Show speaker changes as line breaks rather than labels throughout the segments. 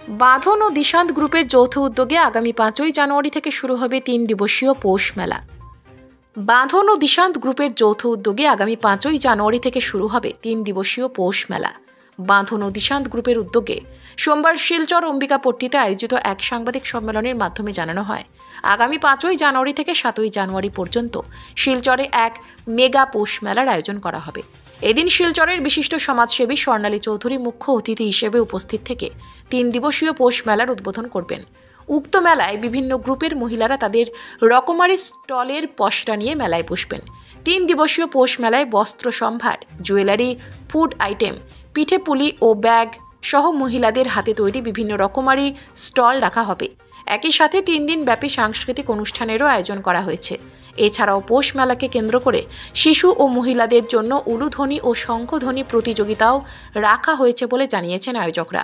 বাঁধন ও দিশান্ত গ্রুপের যৌথ উদ্যোগে আগামী 5ই জানুয়ারি থেকে শুরু হবে 3 দিবসীয় পৌষ মেলা। বাঁধন ও দিশান্ত গ্রুপের যৌথ উদ্যোগে আগামী 5ই জানুয়ারি থেকে শুরু হবে 3 দিবসীয় পৌষ মেলা। বাঁধন ও দিশান্ত গ্রুপের উদ্যোগে সোমবার শিলচর অম্বিকাপট্টিতে আয়োজিত এক সাংবাদিক সম্মেলনের মাধ্যমে জানানো হয়, আগামী 5ই জানুয়ারি থেকে 7ই জানুয়ারি পর্যন্ত শিলচরে এক মেগা পৌষ মেলার আয়োজন করা হবে। এদিন শিলচরের বিশিষ্ট সমাজসেবী স্বর্ণালী চৌধুরী মুখ্য অতিথি হিসেবে উপস্থিত থেকে 3 দিবসীয় পৌষ মেলার উদ্বোধন করবেন। উক্ত মেলায় বিভিন্ন গ্রুপের মহিলারা তাদের রকমারি স্টলের পসরা নিয়ে মেলায় বসবেন। 3 দিবসীয় পৌষ মেলায় বস্ত্র সম্ভার, জুয়েলারি, ফুড আইটেম, পিঠে পুলি ও ব্যাগ সহ মহিলাদের হাতে তৈরি বিভিন্ন রকমারি স্টল রাখা হবে। একই সাথে 3 দিন ব্যাপী সাংস্কৃতিক অনুষ্ঠানেরও আয়োজন করা হয়েছে। এছাড়াও পৌষ মেলাকে কেন্দ্র করে শিশু ও মহিলাদের জন্য উলুধ্বনি ও শঙ্খধ্বনি প্রতিযোগিতাও রাখা হয়েছে বলে জানিয়েছেন আয়োজকরা।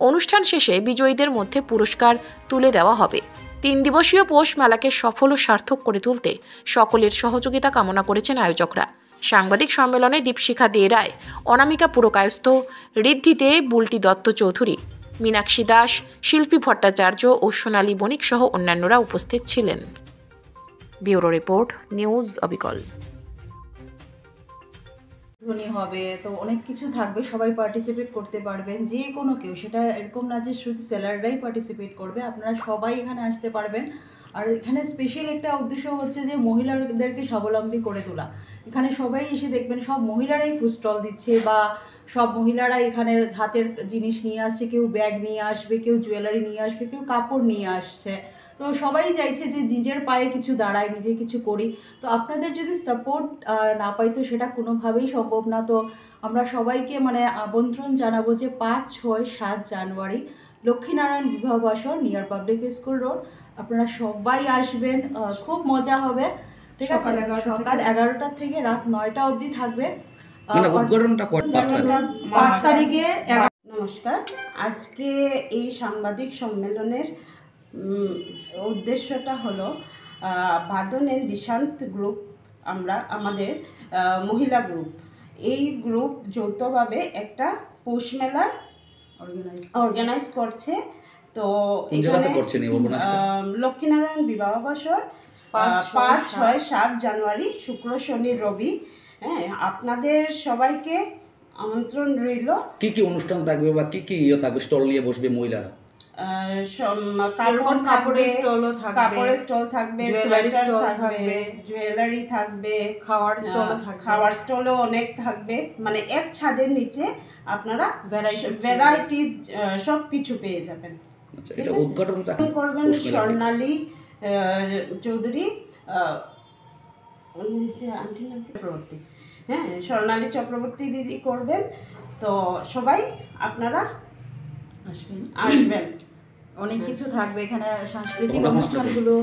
অনুষ্ঠান শেষে বিজয়ীদের মধ্যে পুরস্কার তুলে দেওয়া হবে। 3 দিবসীয় পৌষ মেলাকে সফল ও সার্থক করে তুলতে সকলের সহযোগিতা কামনা করেছেন আয়োজকরা। সাংবাদিক সম্মেলনে দীপশিখা দে রায়, অনামিকা পুরকায়স্থ, ঋদ্ধি দে, বুলটি দত্ত চৌধুরী, মীনাক্ষী দাস, শিল্পী ভট্টাচার্য ও সোনালী বণিক সহ অন্যান্যরা উপস্থিত ছিলেন। ব্যুরো রিপোর্ট, নিউজ অবিকল।
ধ্বনি হবে, তো অনেক কিছু থাকবে, সবাই পার্টিসিপেট করতে পারবেন, যে কোনো কেউ, সেটা এরকম না যে শুধু সেলাররাই পার্টিসিপেট করবে, আপনারা সবাই এখানে আসতে পারবেন। আর এখানে স্পেশাল একটা উদ্দেশ্য হচ্ছে যে মহিলাদেরকে স্বাবলম্বী করে তোলা। এখানে সবাই এসে দেখবেন সব মহিলারাই ফুড স্টল দিচ্ছে, বা সব মহিলারা এখানে হাতের জিনিস নিয়ে আসছে, কেউ ব্যাগ নিয়ে আসবে, কেউ জুয়েলারি নিয়ে আসবে, কেউ কাপড় নিয়ে আসছে। তো সবাই চাইছে যে নিজের পায়ে কিছু দাঁড়ায়, নিজে কিছু করি। তো আপনাদের যদি সাপোর্ট না পাই তো সেটা কোনোভাবেই সম্ভব না। তো আমরা সবাইকে আমন্ত্রণ জানাবো যে 5, 6, 7 জানুয়ারি লক্ষ্মীনারায়ণ বিবাহ বাসর, নিয়ার পাবলিক স্কুল রোড। আপনারা সবাই আসবেন, খুব মজা হবে। ঠিক আছে, সকাল 11টা থেকে রাত 9টা অবধি থাকবে।
5 তারিখে। নমস্কার, আজকে এই সাংবাদিক সম্মেলনের উদ্দেশ্যটা হলো বাঁধন এন্ড দিশান্ত গ্রুপ, আমাদের মহিলা গ্রুপ, এই গ্রুপ যৌথভাবে একটা পৌষ মেলার অর্গানাইজ করছে। তো এখানে লক্ষ্মীনারায়ণ বিবাহ বাসর 5, 6, 7 জানুয়ারি, শুক্র, শনি, রবি। হ্যাঁ, আপনাদের সবাইকে আমন্ত্রণ রইল।
কি কি অনুষ্ঠান থাকবে বা কি কি থাকবে? স্টল নিয়ে বসবে মহিলারা?
কাপড়ের স্টল থাকবে, সোয়েটার থাকবে, জুয়েলারি থাকবে, খাওয়ার স্টলও অনেক থাকবে। মানে এক ছাদের নিচে আপনারা ভ্যারাইটিস সব কিছু পেয়ে যাবেন।
এটা উদ্ঘাটন
করবেন স্বর্ণালী চৌধুরী, হ্যাঁ, স্বর্ণালী চক্রবর্তী দিদি করবেন। তো সবাই আপনারা আসবেন।
অনেক কিছু থাকবে এখানে, সাংস্কৃতিক অনুষ্ঠানগুলো।